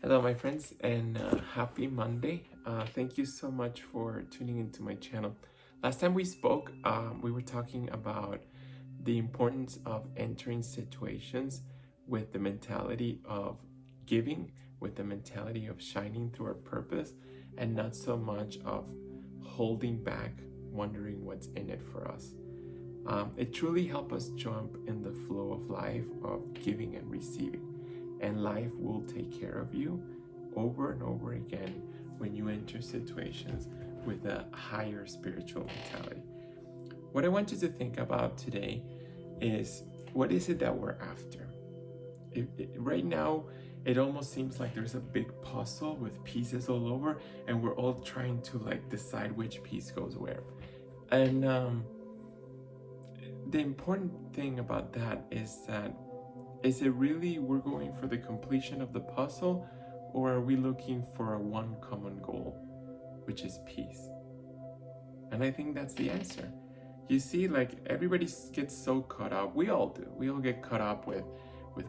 Hello, my friends, and happy Monday. Thank you so much for tuning into my channel. Last time we spoke, we were talking about the importance of entering situations with the mentality of giving, with the mentality of shining through our purpose, and not so much of holding back, wondering what's in it for us. It truly helps us jump in the flow of life, of giving and receiving. And life will take care of you over and over again when you enter situations with a higher spiritual mentality. What I want you to think about today is, what is it that we're after? Right now, it almost seems like there's a big puzzle with pieces all over, and we're all trying to decide which piece goes where. And the important thing about that is it really we're going for the completion of the puzzle, or are we looking for a one common goal, which is peace? And I think that's the answer. You see, everybody gets so caught up. We all do. We all get caught up with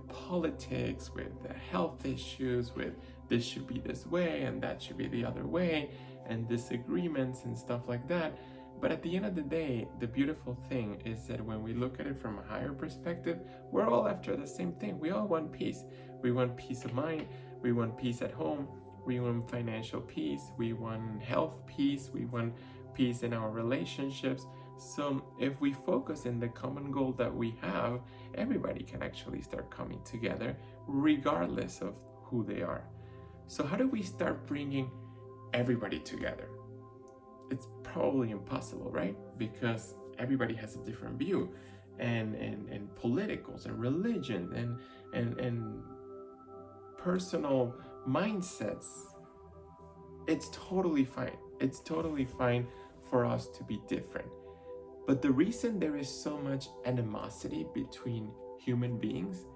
politics, with health issues, with this should be this way and that should be the other way, and disagreements and stuff like that. But at the end of the day, the beautiful thing is that when we look at it from a higher perspective, we're all after the same thing. We all want peace. We want peace of mind. We want peace at home. We want financial peace. We want health peace. We want peace in our relationships. So if we focus in the common goal that we have, everybody can actually start coming together regardless of who they are. So how do we start bringing everybody together? It's probably impossible, right? Because everybody has a different view, and politicals and religion and personal mindsets. It's totally fine. It's totally fine for us to be different. But the reason there is so much animosity between human beings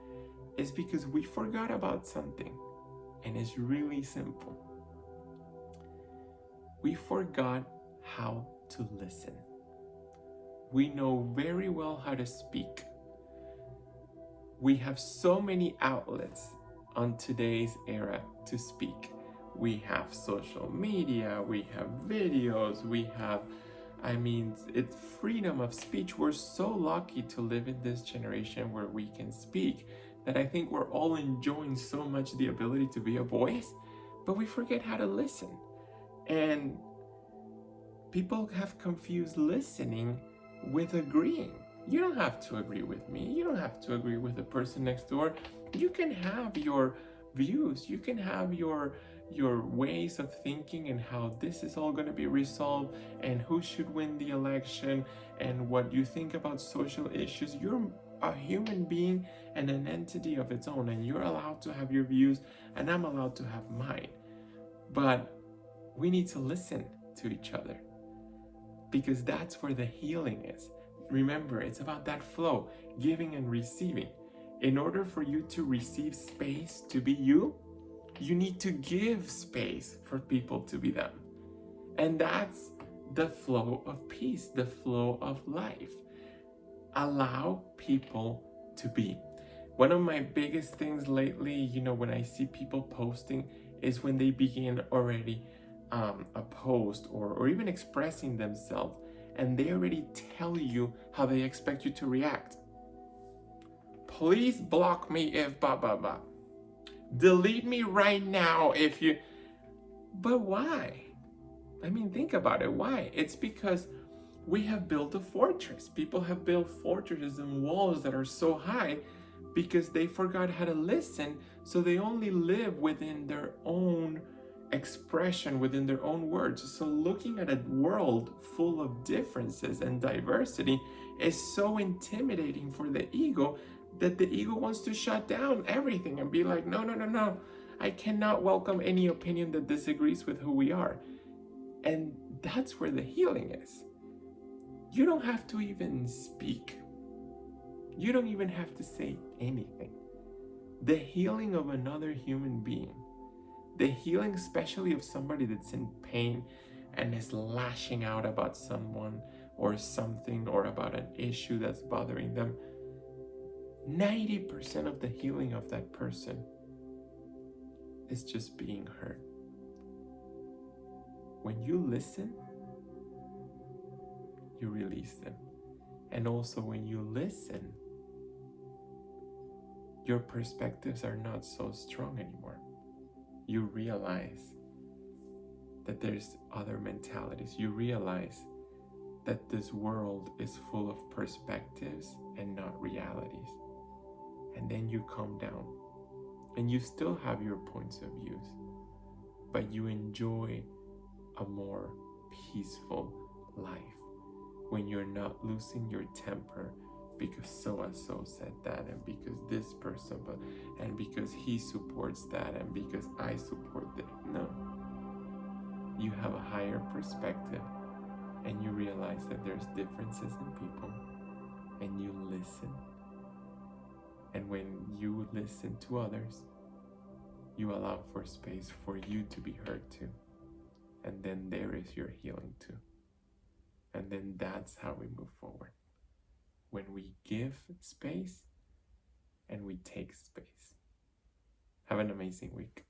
is because we forgot about something, and it's really simple. We forgot how to listen. We know very well how to speak. We have so many outlets on today's era to speak. We have social media, we have videos, we have, it's freedom of speech. We're so lucky to live in this generation where we can speak, that I think we're all enjoying so much the ability to be a voice, but we forget how to listen. And people have confused listening with agreeing. You don't have to agree with me. You don't have to agree with the person next door. You can have your views. You can have your ways of thinking and how this is all going to be resolved and who should win the election and what you think about social issues. You're a human being and an entity of its own, and you're allowed to have your views and I'm allowed to have mine. But we need to listen to each other, because that's where the healing is. Remember, it's about that flow, giving and receiving. In order for you to receive space to be you, you need to give space for people to be them. And that's the flow of peace, the flow of life. Allow people to be. One of my biggest things lately, when I see people posting, is when they begin already a post or even expressing themselves, and they already tell you how they expect you to react. Please block me if blah blah blah. Delete me right now if you. But why? Think about it. Why? It's because we have built a fortress. People have built fortresses and walls that are so high because they forgot how to listen, so they only live within their own expression, within their own words. So looking at a world full of differences and diversity is so intimidating for the ego that the ego wants to shut down everything and be like, no, I cannot welcome any opinion that disagrees with who we are. And that's where the healing is. You don't have to even speak. You don't even have to say anything. The healing of another human being, the healing especially of somebody that's in pain and is lashing out about someone or something, or about an issue that's bothering them, 90% of the healing of that person is just being heard. When you listen, you release them. And also, when you listen, your perspectives are not so strong anymore. You realize that there's other mentalities. You realize that this world is full of perspectives and not realities. And then you calm down and you still have your points of views, but you enjoy a more peaceful life when you're not losing your temper because so and so said that, and because this person, and because he supports that, and because I support that. No, you have a higher perspective and you realize that there's differences in people, and you listen. And when you listen to others, you allow for space for you to be heard too. And then there is your healing too. And then that's how we move forward. When we give space and we take space. Have an amazing week.